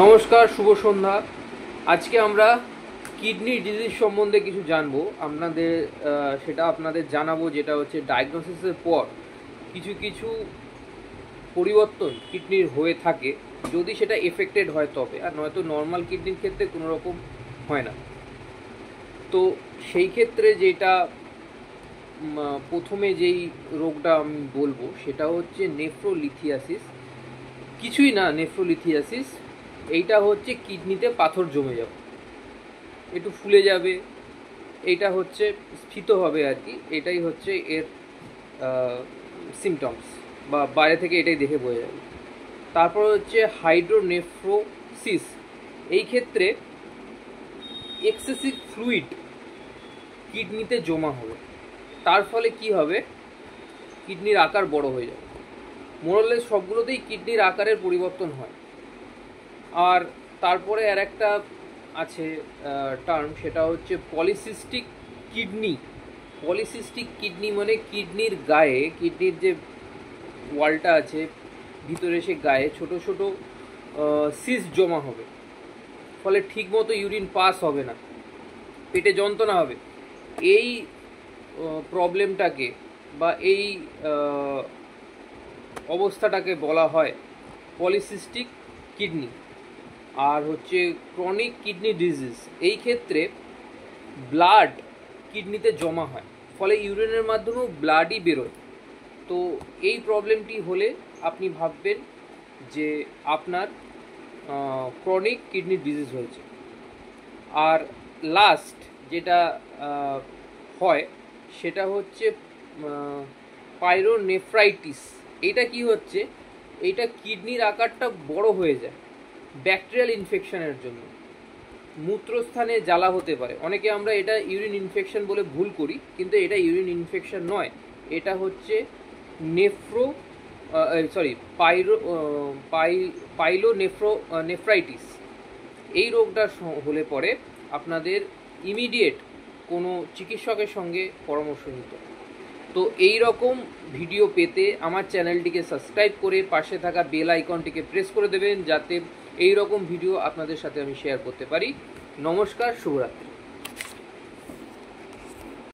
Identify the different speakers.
Speaker 1: নমস্কার, শুভ সন্ধ্যা। আজকে আমরা কিডনি ডিজিজ সম্বন্ধে কিছু জানবো। সেটা আপনাদের জানাবো, যেটা হচ্ছে ডায়াগনোসিসের পর কিছু কিছু পরিবর্তন কিডনির হয়ে থাকে, যদি সেটা এফেক্টেড হয় তবে, আর নয়তো নর্মাল কিডনির ক্ষেত্রে কোনো রকম হয় না। তো সেই ক্ষেত্রে যেটা প্রথমে যেই রোগটা আমি বলবো সেটা হচ্ছে নেফ্রোলিথিয়াসিস। কিছুই না, নেফ্রোলিথিয়াসিস এইটা হচ্ছে কিডনিতে পাথর জমে যাবে, একটু ফুলে যাবে, এইটা হচ্ছে স্ফীত হবে আর কি। এটাই হচ্ছে এর সিমটমস, বা বাইরে থেকে এটাই দেখে বোঝা যাবে। তারপর হচ্ছে হাইড্রোনেফ্রোসিস। এই ক্ষেত্রে এক্সেসিভ ফ্লুইড কিডনিতে জমা হবে, তার ফলে কি হবে, কিডনির আকার বড় হয়ে যাবে। মোরলেস সবগুলোতেই কিডনির আকারের পরিবর্তন হয়। আর তারপরে আর একটা আছে টার্ম, সেটা হচ্ছে পলিসিস্টিক কিডনি। পলিসিস্টিক কিডনি মানে কিডনির গায়ে, কিডনির যে ওয়ালটা আছে ভিতরে, সে গায়ে ছোট ছোট সিস্ট জমা হবে, ফলে ঠিকমতো ইউরিন পাস হবে না, পেটে যন্ত্রণা হবে। এই প্রবলেমটাকে বা এই অবস্থাটাকে বলা হয় পলিসিস্টিক কিডনি। আর হচ্ছে ক্রনিক কিডনি ডিজিজ। এই ক্ষেত্রে ব্লাড কিডনিতে জমা হয়, ফলে ইউরিনের মাধ্যমেও ব্লাডই বেরোয়। তো এই প্রবলেমটি হলে আপনি ভাববেন যে আপনার ক্রনিক কিডনি ডিজিজ হয়েছে। আর লাস্ট যেটা হয় সেটা হচ্ছে পাইরোনেফ্রাইটিস। এটা কি হচ্ছে, এইটা কিডনির আকারটা বড় হয়ে যায় ব্যাকটেরিয়াল ইনফেকশনের জন্য। মূত্রস্থানে জ্বালা হতে পারে, অনেকে আমরা এটা ইউরিন ইনফেকশন বলে ভুল করি, কিন্তু এটা ইউরিন ইনফেকশন নয়, এটা হচ্ছে নেফ্রো সরি পাইলোনেফ্রাইটিস। এই রোগটা হলে পরে আপনাদের ইমিডিয়েট কোনো চিকিৎসকের সঙ্গে পরামর্শ নিতে। তো এই রকম ভিডিও পেতে আমার চ্যানেলটিকে সাবস্ক্রাইব করে পাশে থাকা বেল আইকনটিকে প্রেস করে দেবেন, যাতে এই রকম ভিডিও আপনাদের সাথে আমি শেয়ার করতে পারি। নমস্কার, শুভরাত্রি।